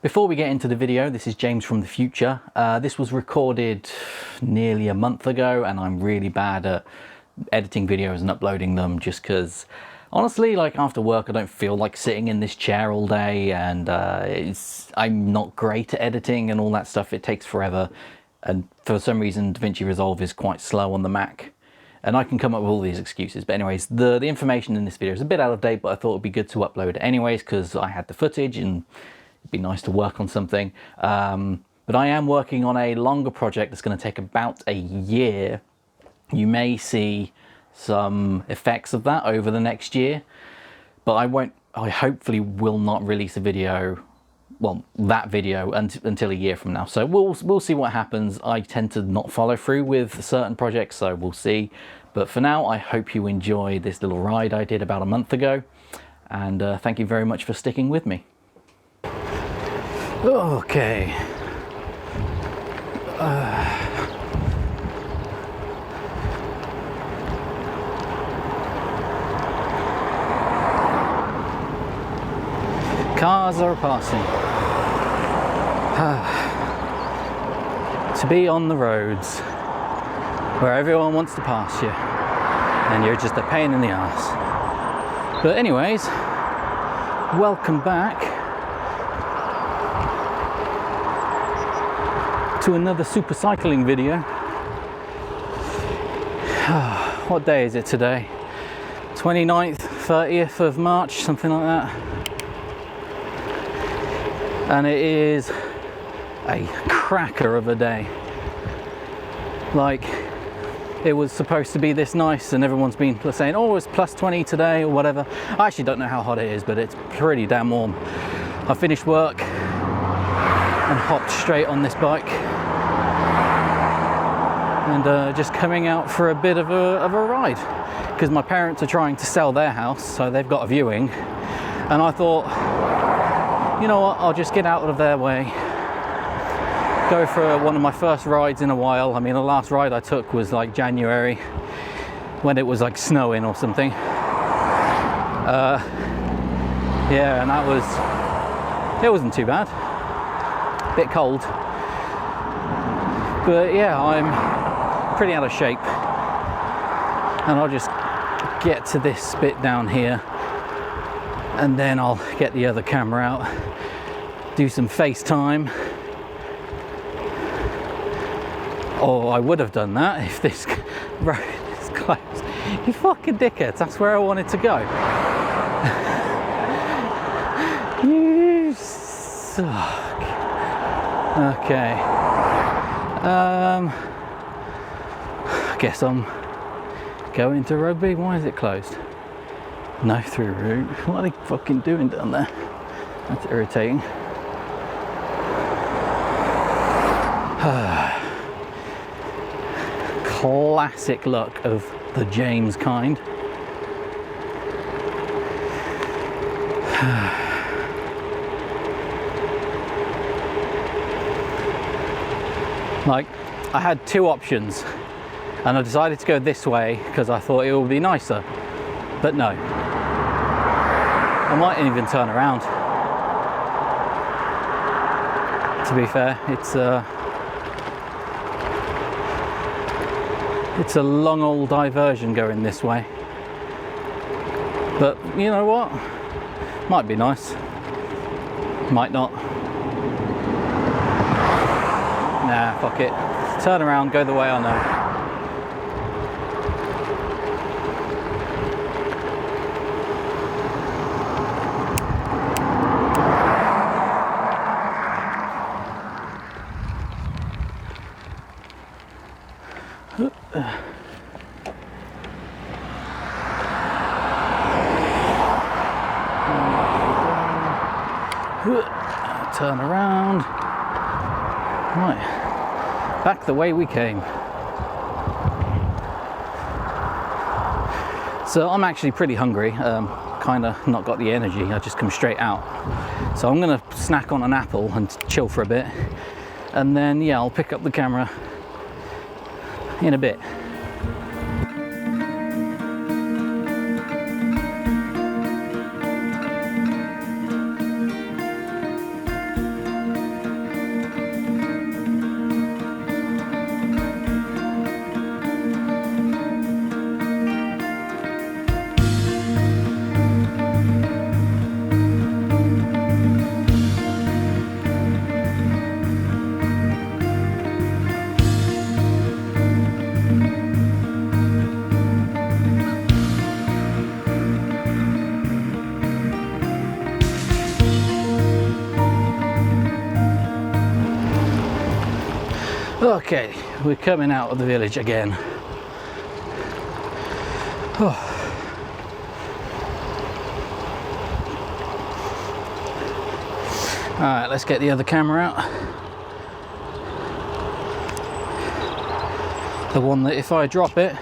Before we get into the video, this is James from the future. This was recorded nearly a month ago and I'm really bad at editing videos and uploading them just because honestly, like after work I don't feel like sitting in this chair all day, and I'm not great at editing and all that stuff. It takes forever, and for some reason DaVinci Resolve is quite slow on the Mac. And I can come up with all these excuses. But anyways, the information in this video is a bit out of date, but I thought it'd be good to upload it anyways because I had the footage and it'd be nice to work on something. But I am working on a longer project that's going to take about a year. You may see some effects of that over the next year, but I hopefully will not release a video, well, that video until a year from now. So we'll see what happens. I tend to not follow through with certain projects, so we'll see. But for now, I hope you enjoy this little ride I did about a month ago. And thank you very much for sticking with me. Okay. Cars are passing. To be on the roads where everyone wants to pass you and you're just a pain in the arse. But anyways, welcome back to another super cycling video. What day is it today? 29th, 30th of March, something like that. And it is a cracker of a day. Like, it was supposed to be this nice and everyone's been saying, oh, it's plus 20 today or whatever. I actually don't know how hot it is, but it's pretty damn warm. I finished work and hopped straight on this bike and just coming out for a bit of a ride because my parents are trying to sell their house, so they've got a viewing, and I thought, you know what, I'll just get out of their way, go for one of my first rides in a while. I mean, the last ride I took was like January when it was like snowing or something. Yeah, and it wasn't too bad. Bit cold, but yeah, I'm pretty out of shape, and I'll just get to this bit down here and then I'll get the other camera out, do some FaceTime. Or I would have done that if this road is closed. You fucking dickheads, that's where I wanted to go. You suck. Okay. I guess I'm going to Rugby. Why is it closed? No through route. What are they fucking doing down there? That's irritating. Classic look of the James kind. Like, I had two options and I decided to go this way because I thought it would be nicer, but no, I might even turn around. To be fair, it's a long old diversion going this way, but you know what, might be nice, might not. Nah, fuck it, turn around, go the way I know. Turn around. Right, back the way we came. So I'm actually pretty hungry, kind of not got the energy, I just come straight out. So I'm gonna snack on an apple and chill for a bit, and then yeah, I'll pick up the camera in a bit. Okay, we're coming out of the village again. Oh. Alright, let's get the other camera out. The one that if I drop it,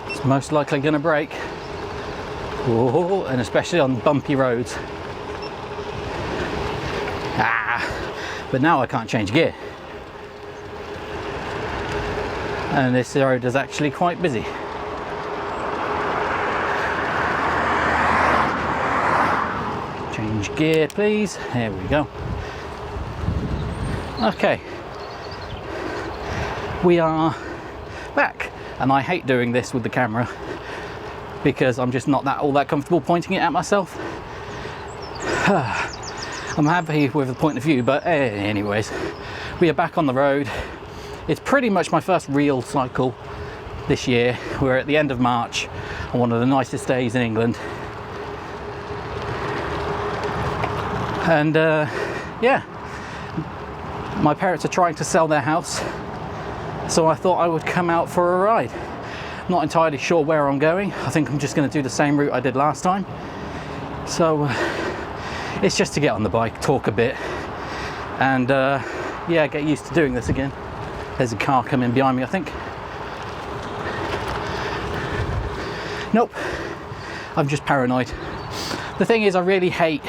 it's most likely going to break. Whoa, and especially on bumpy roads. But now I can't change gear. And this road is actually quite busy. Change gear, please. There we go. Okay. We are back. And I hate doing this with the camera because I'm just not all that comfortable pointing it at myself. I'm happy with the point of view, but anyways, we are back on the road. It's pretty much my first real cycle this year. We're at the end of March on one of the nicest days in England. And yeah, my parents are trying to sell their house, so I thought I would come out for a ride. Not entirely sure where I'm going. I think I'm just going to do the same route I did last time. So it's just to get on the bike, talk a bit, and yeah, get used to doing this again. There's a car coming behind me, I think. Nope, I'm just paranoid. The thing is, I really hate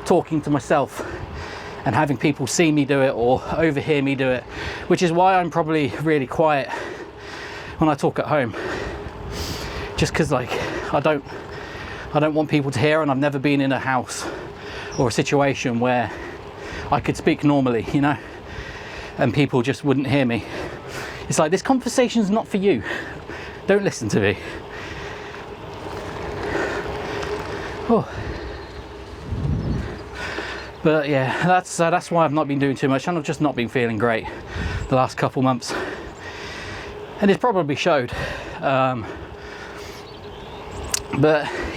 talking to myself and having people see me do it or overhear me do it, which is why I'm probably really quiet when I talk at home. Just because, like, I don't want people to hear, and I've never been in a house or a situation where I could speak normally, you know, and people just wouldn't hear me. It's like, this conversation's not for you. Don't listen to me. Oh. But yeah, that's why I've not been doing too much, and I've just not been feeling great the last couple months. And it's probably showed. But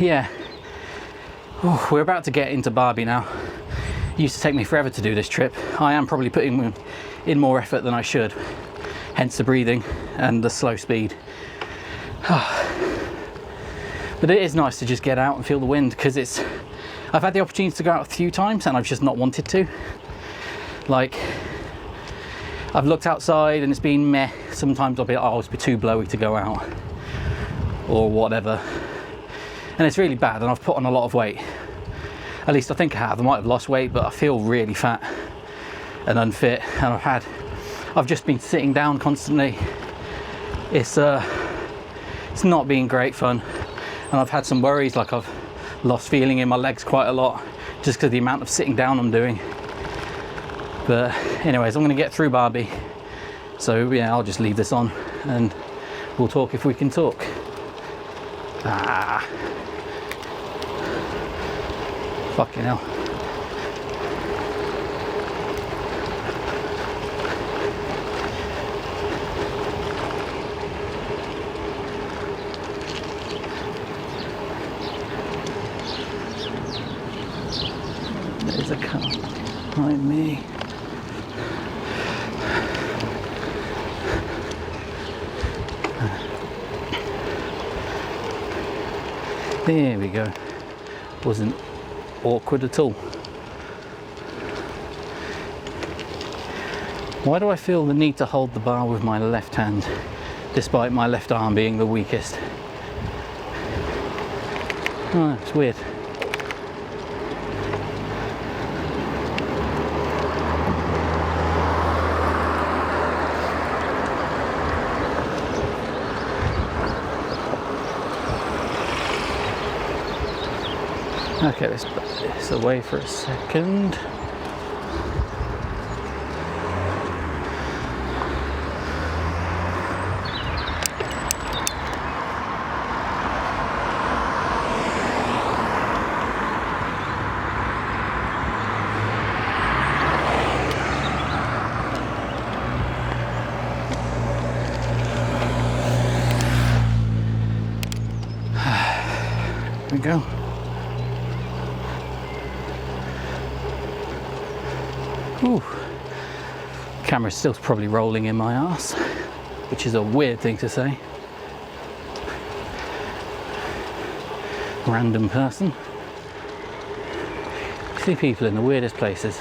yeah. We're about to get into Barbie now. It used to take me forever to do this trip. I am probably putting in more effort than I should, hence the breathing and the slow speed. But it is nice to just get out and feel the wind, because I've had the opportunity to go out a few times and I've just not wanted to. Like, I've looked outside and it's been meh. Sometimes I'll be like, oh, it's too blowy to go out or whatever. And it's really bad, and I've put on a lot of weight. At least I think I have. I might have lost weight, but I feel really fat and unfit. And I've just been sitting down constantly. It's not been great fun. And I've had some worries, like I've lost feeling in my legs quite a lot, just because of the amount of sitting down I'm doing. But anyways, I'm gonna get through Barbie. So yeah, I'll just leave this on and we'll talk if we can talk. Fucking hell. There's a car behind me. There we go. Wasn't awkward at all. Why do I feel the need to hold the bar with my left hand, despite my left arm being the weakest? Oh, it's weird. Okay, let's put this away for a second. There we go. Ooh. Camera's still probably rolling in my ass, which is a weird thing to say. Random person. You see people in the weirdest places.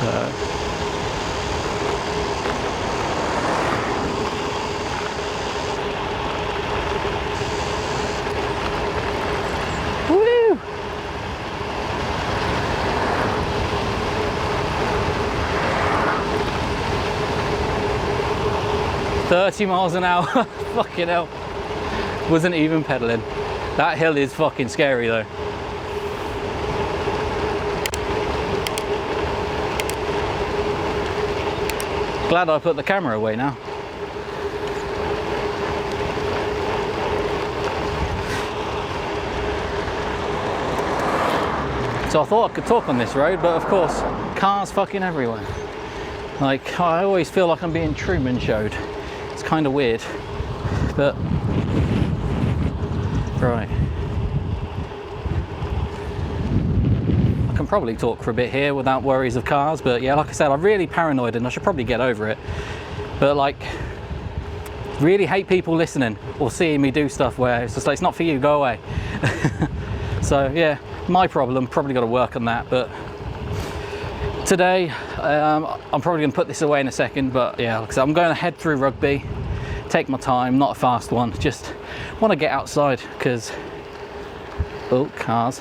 So woo! 30 miles an hour. Fucking hell. Wasn't even pedaling. That hill is fucking scary though. Glad I put the camera away now. So I thought I could talk on this road, but of course, cars fucking everywhere. Like, I always feel like I'm being Truman showed. It's kind of weird, but right. I can probably talk for a bit here without worries of cars, but yeah, like I said, I'm really paranoid and I should probably get over it. But like, really hate people listening or seeing me do stuff where it's just like, it's not for you, go away. So yeah, my problem, probably got to work on that. But today, I'm probably going to put this away in a second, but yeah, like I said, I'm going to head through Rugby, take my time, not a fast one, just want to get outside because, oh, cars.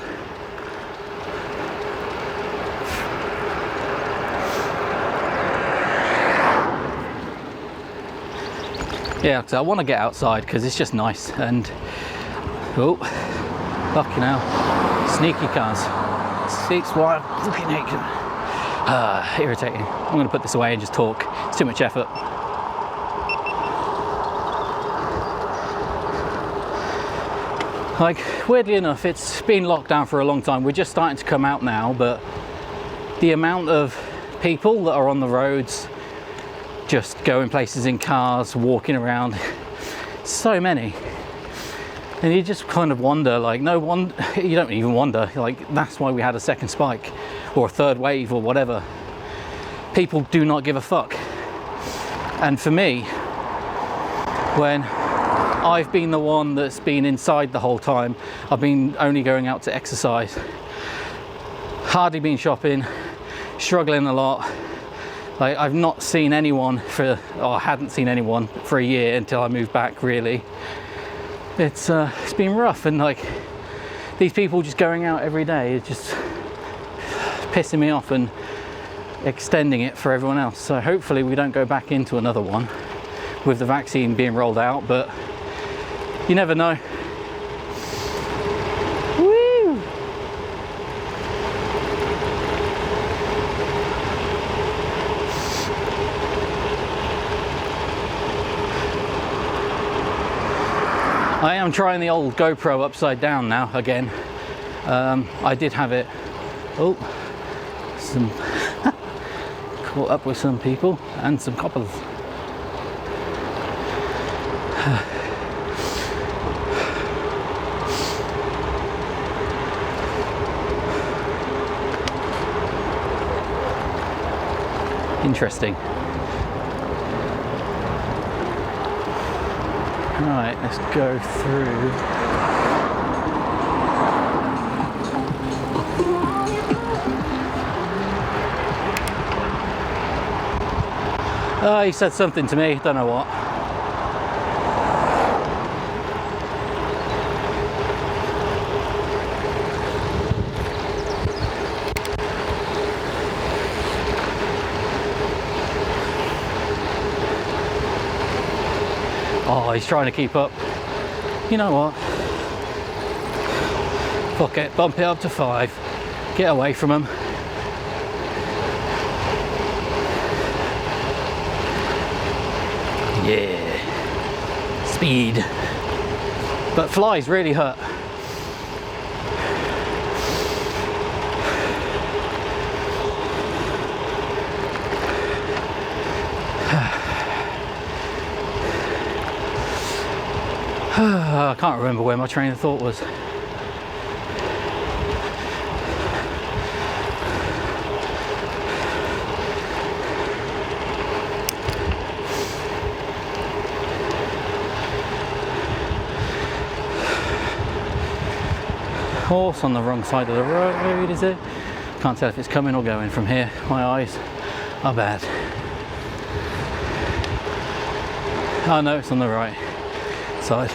Yeah, so I want to get outside because it's just nice and, oh, fucking hell, sneaky cars. It's why I fucking hate them. Irritating. I'm going to put this away and just talk. It's too much effort. Like, weirdly enough, it's been locked down for a long time. We're just starting to come out now, but the amount of people that are on the roads, just going places in cars, walking around, so many. And you just kind of wonder, like, no one, you don't even wonder, like, that's why we had a second spike or a third wave or whatever. People do not give a fuck. And for me, when I've been the one that's been inside the whole time, I've been only going out to exercise, hardly been shopping, struggling a lot. Like, I've not seen anyone for, or hadn't seen anyone for a year until I moved back, really. It's been rough, and like, these people just going out every day is just pissing me off and extending it for everyone else. So hopefully we don't go back into another one with the vaccine being rolled out, but you never know. Woo! I am trying the old GoPro upside down now again. I did have it. Oh, some caught up with some people and some coppers. Interesting. Right, let's go through. Oh, he said something to me, don't know what. Oh, he's trying to keep up. You know what? Fuck it, bump it up to 5. Get away from him. Yeah. Speed. But flies really hurt. I can't remember where my train of thought was. Horse on the wrong side of the road, is it? Can't tell if it's coming or going from here. My eyes are bad. Oh no, it's on the right side.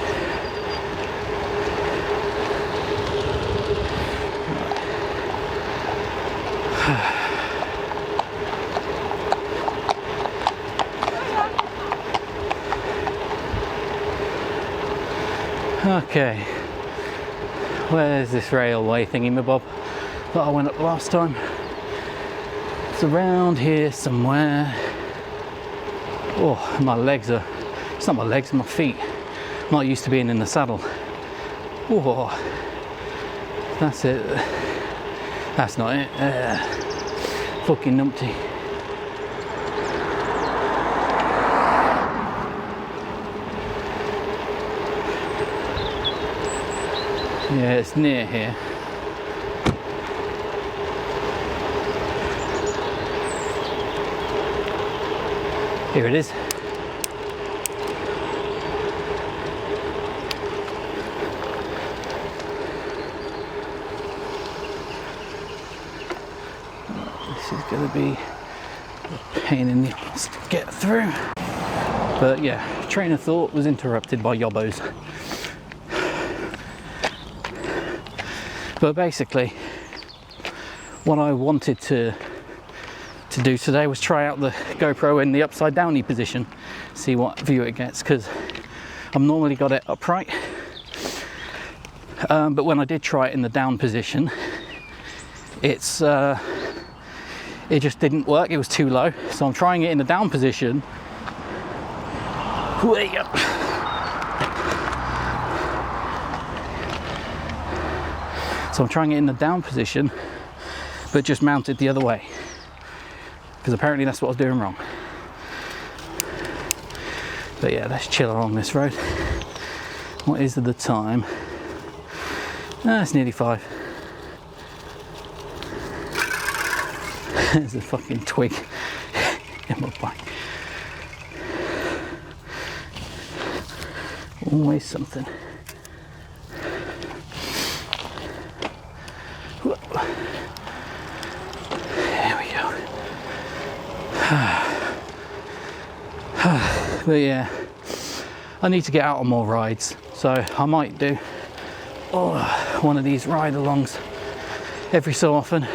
Okay, where's this railway thingy-mabob that I went up last time? It's around here somewhere. Oh, my legs are, it's not my legs, my feet. I'm not used to being in the saddle. Oh, that's it. That's not it. Fucking numpty. Yeah, it's near here. Here it is. This is going to be a pain in the ass to get through. But yeah, train of thought was interrupted by yobbos. But basically, what I wanted to do today was try out the GoPro in the upside downy position, see what view it gets, because I've normally got it upright, but when I did try it in the down position, it just didn't work. It was too low, so I'm trying it in the down position. Way up. So I'm trying it in the down position, but just mounted the other way, because apparently that's what I was doing wrong. But yeah, let's chill along this road. What is the time? It's nearly 5. There's a fucking twig in my bike. Always something. There we go. But yeah, I need to get out on more rides, so I might do one of these ride-alongs every so often.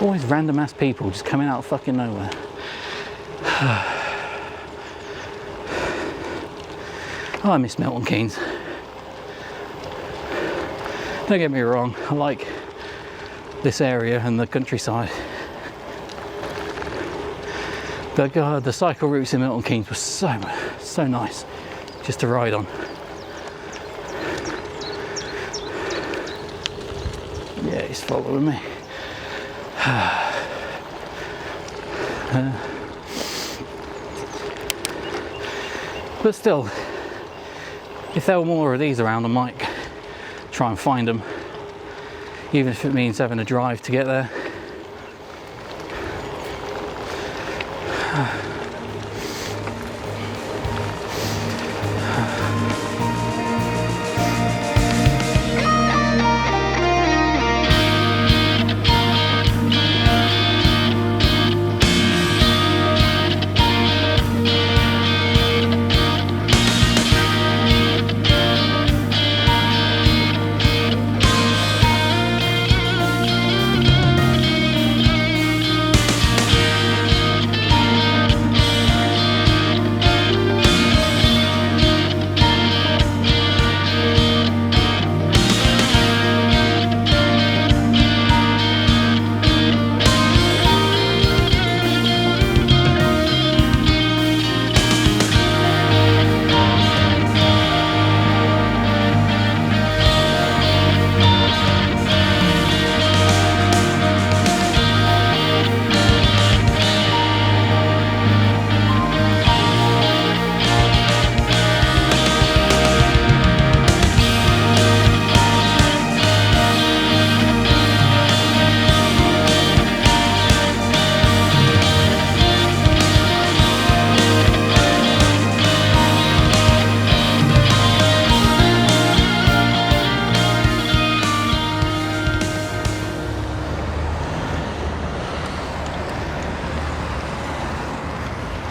Always random ass people just coming out of fucking nowhere. Oh, I miss Milton Keynes. Don't get me wrong, I like this area and the countryside. But God, the cycle routes in Milton Keynes were so nice just to ride on. Yeah, he's following me. But still, if there were more of these around, I might try and find them, even if it means having a drive to get there.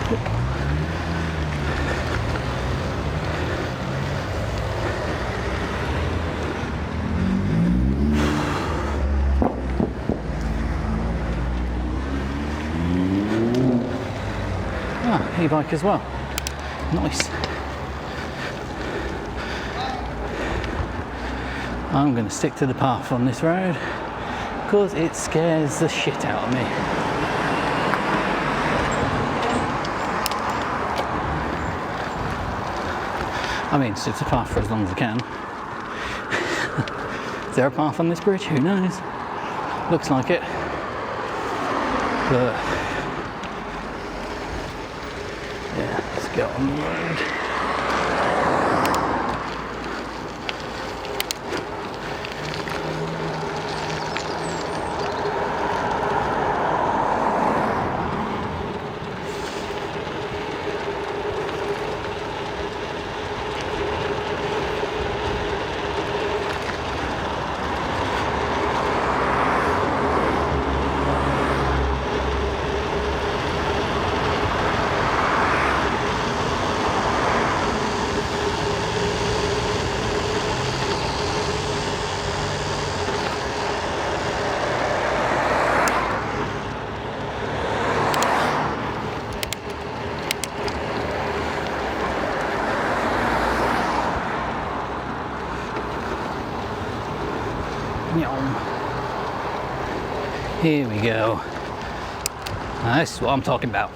Ah, e-bike as well. Nice. I'm going to stick to the path on this road because it scares the shit out of me. I mean, stick to the path for as long as I can. Is there a path on this bridge? Who knows? Looks like it. But yeah, let's get on the road. Here we go. That's what I'm talking about.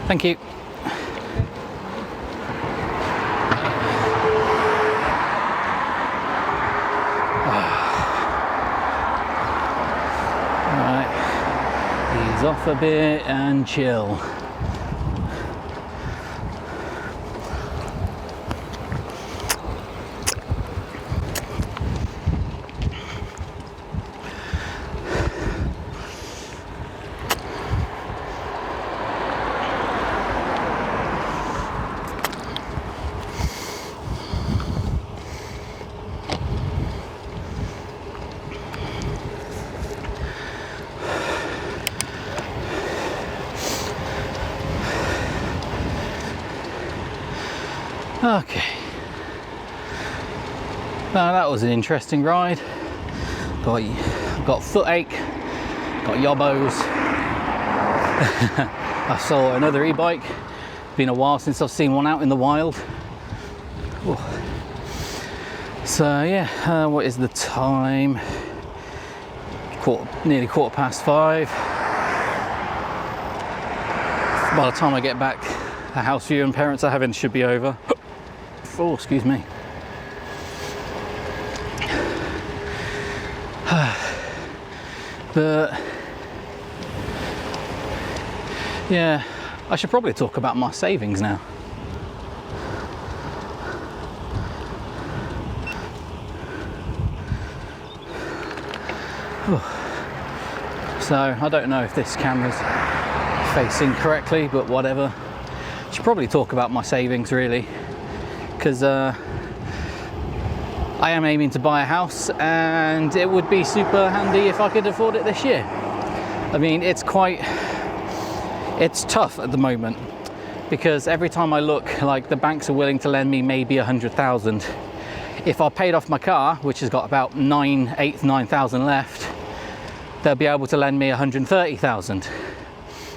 Thank you. Alright, ease off a bit and chill. Okay, now that was an interesting ride. Got foot ache, got yobbos. I saw another e-bike. Been a while since I've seen one out in the wild. Ooh. So yeah, what is the time? Nearly 5:15. By the time I get back, the house viewing parents are having should be over. Oh, excuse me. But yeah, I should probably talk about my savings now. So I don't know if this camera's facing correctly, but whatever. I should probably talk about my savings really, because I am aiming to buy a house and it would be super handy if I could afford it this year. I mean, it's tough at the moment because every time I look, like the banks are willing to lend me maybe 100,000. If I paid off my car, which has got about 9,000 left, they'll be able to lend me 130,000.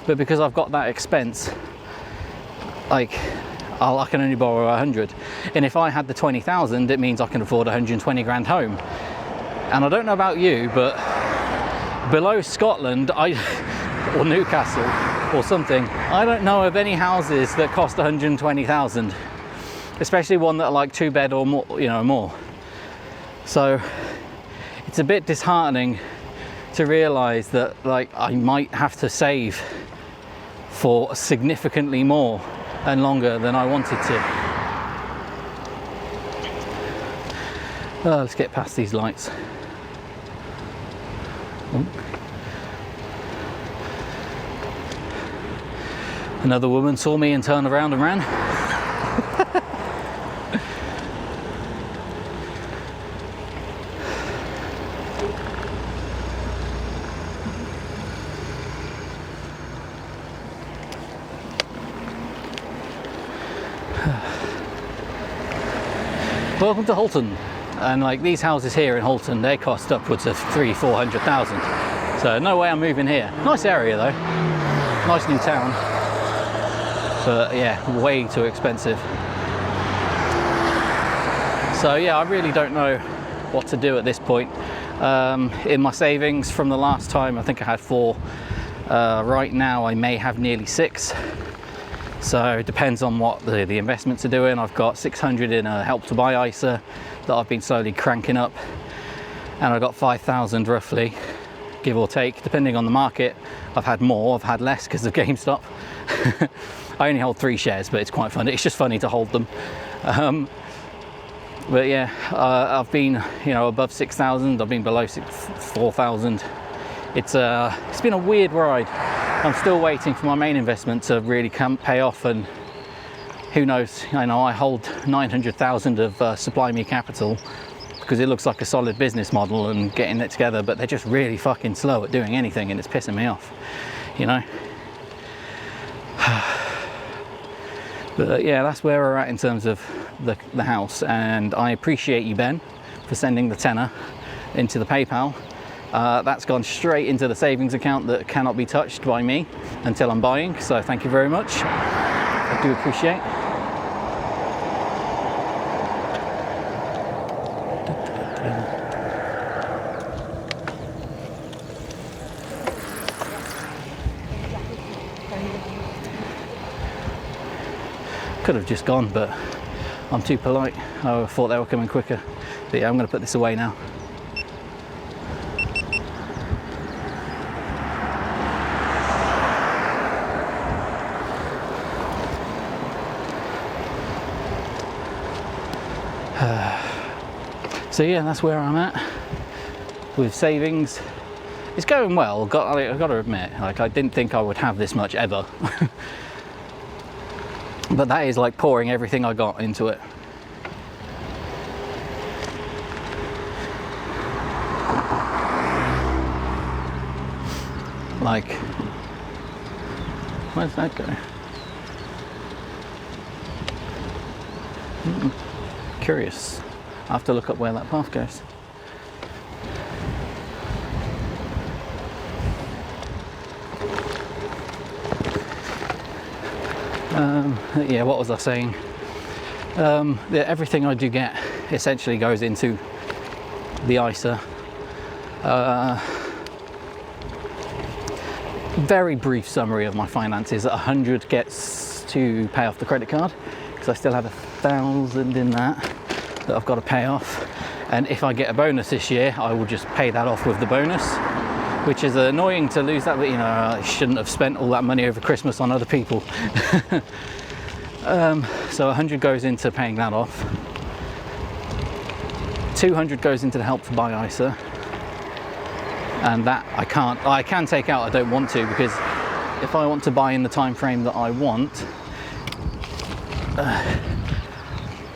But because I've got that expense, like I can only borrow 100, and if I had the 20,000, it means I can afford 120 grand home. And I don't know about you, but below Scotland, or Newcastle or something, I don't know of any houses that cost 120,000, especially one that are like 2-bed or more, you know, more. So it's a bit disheartening to realize that like I might have to save for significantly more and longer than I wanted to. Let's get past these lights. Another woman saw me and turned around and ran. Welcome to Halton. And like these houses here in Halton, they cost upwards of 300,000-400,000. So no way I'm moving here. Nice area though, nice new town. But yeah, way too expensive. So yeah, I really don't know what to do at this point. In my savings from the last time, I think I had 4. Right now I may have nearly 6. So it depends on what the investments are doing. I've got 600 in a Help to Buy ISA that I've been slowly cranking up, and I've got 5,000 roughly, give or take, depending on the market. I've had more, I've had less because of GameStop. I only hold 3 shares, but it's quite fun. It's just funny to hold them. But yeah, I've been, above 6,000. I've been below 4,000. It's been a weird ride. I'm still waiting for my main investment to really pay off, and who knows? I hold 900,000 of Supply Me capital because it looks like a solid business model and getting it together, but they're just really fucking slow at doing anything, and it's pissing me off, But yeah, that's where we're at in terms of the house, and I appreciate you, Ben, for sending the tenner into the PayPal. That's gone straight into the savings account that cannot be touched by me until I'm buying, so thank you very much. I do appreciate. Could have just gone, but I'm too polite. I thought they were coming quicker. But yeah, I'm going to put this away now. So yeah, that's where I'm at with savings. It's going well. I've got to admit, like, I didn't think I would have this much ever. But that is like pouring everything I got into it. Like, where's that go? Curious. I have to look up where that path goes. Yeah, what was I saying? Everything I do get essentially goes into the ISA. Very brief summary of my finances. 100 gets to pay off the credit card because I still have 1,000 in that I've got to pay off. And if I get a bonus this year, I will just pay that off with the bonus, which is annoying to lose that, but I shouldn't have spent all that money over Christmas on other people. So 100 goes into paying that off. 200 goes into the Help to Buy ISA, and that I can take out. I don't want to, because if I want to buy in the time frame that I want,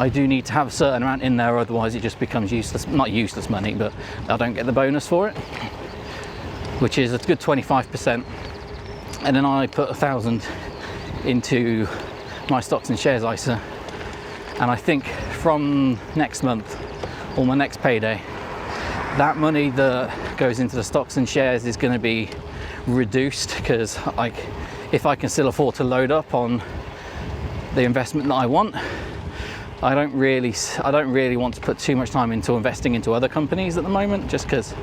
I do need to have a certain amount in there, otherwise it just becomes useless. Not useless money, but I don't get the bonus for it, which is a good 25%. And then I put 1,000 into my stocks and shares ISA, and I think from next month or my next payday, that money that goes into the stocks and shares is going to be reduced, because if I can still afford to load up on the investment that I want, I don't really want to put too much time into investing into other companies at the moment, just because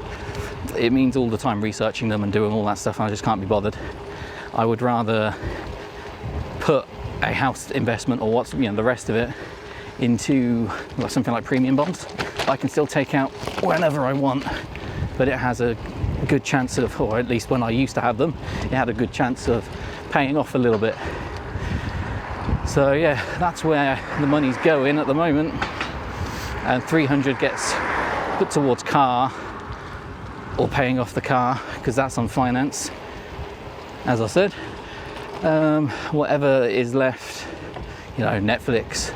it means all the time researching them and doing all that stuff, and I just can't be bothered. I would rather put a house investment, or the rest of it, into something like premium bonds. I can still take out whenever I want, but it has a good chance of, or at least when I used to have them, it had a good chance of paying off a little bit. So yeah, that's where the money's going at the moment. And 300 gets put towards car, or paying off the car, because that's on finance, as I said. Whatever is left, Netflix,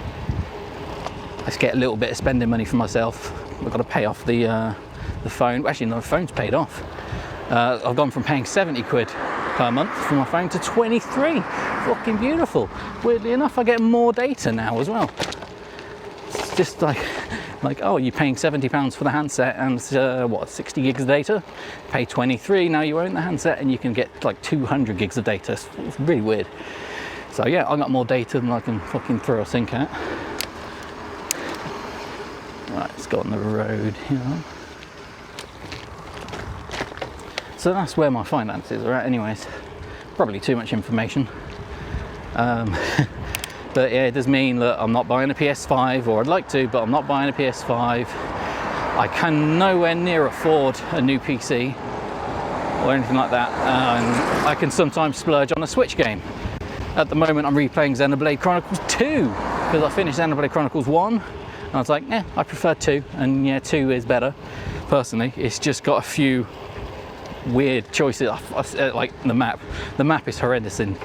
I just get a little bit of spending money for myself. I've got to pay off the phone. Actually, no, the phone's paid off. I've gone from paying 70 quid per month for my phone to 23. Fucking beautiful. Weirdly enough, I get more data now as well. it's just like, oh, you're paying £70 for the handset and what, 60 gigs of data? Pay 23, now you own the handset and you can get like 200 gigs of data. It's really weird. So yeah, I got more data than I can fucking throw a sink at. Right, let's go on the road here. So that's where my finances are at anyways. Probably too much information. But yeah, it does mean that I'm not buying a PS5, or I'd like to, but I'm not buying a PS5. I can nowhere near afford a new PC or anything like that. I can sometimes splurge on a Switch game. At the moment I'm replaying Xenoblade Chronicles 2 because I finished Xenoblade Chronicles 1 and I was like, I prefer 2, and yeah, 2 is better personally. It's just got a few weird choices. Like the map is horrendous in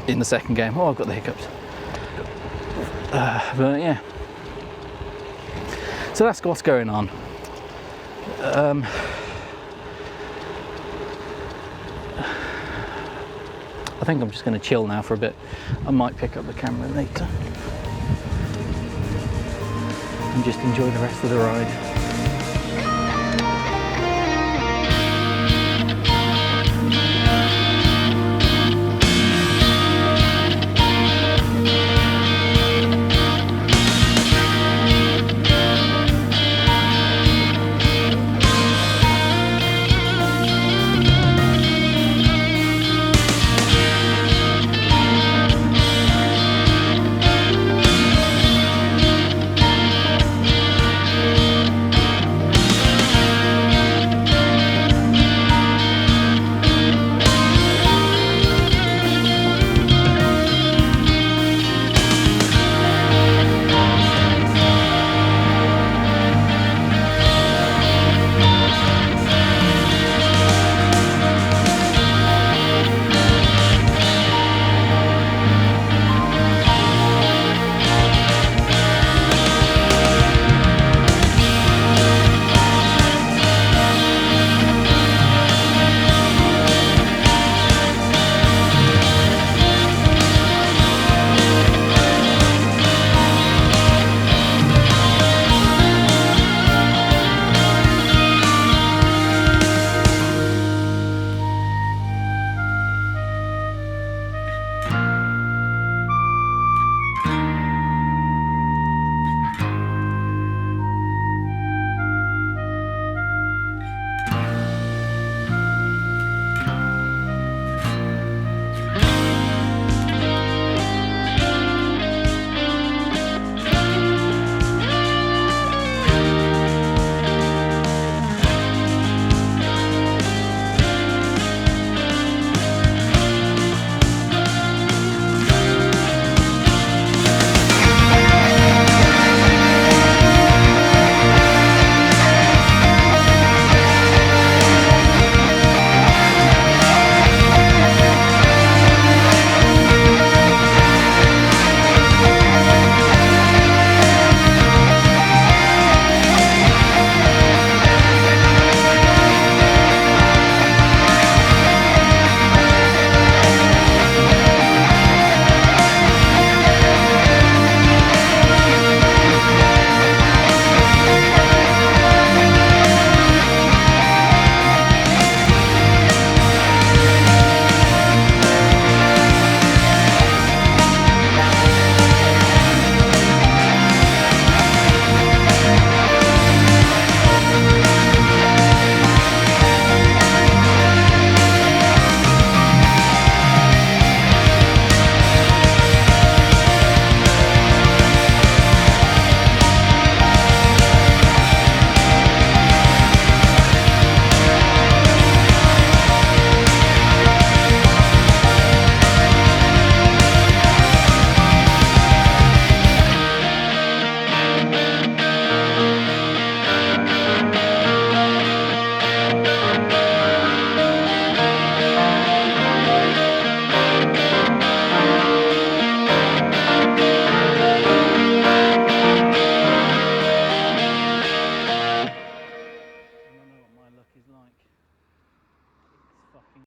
the second game. Oh, I've got the hiccups. But yeah, so that's what's going on. I think I'm just going to chill now for a bit. I might pick up the camera later and just enjoy the rest of the ride.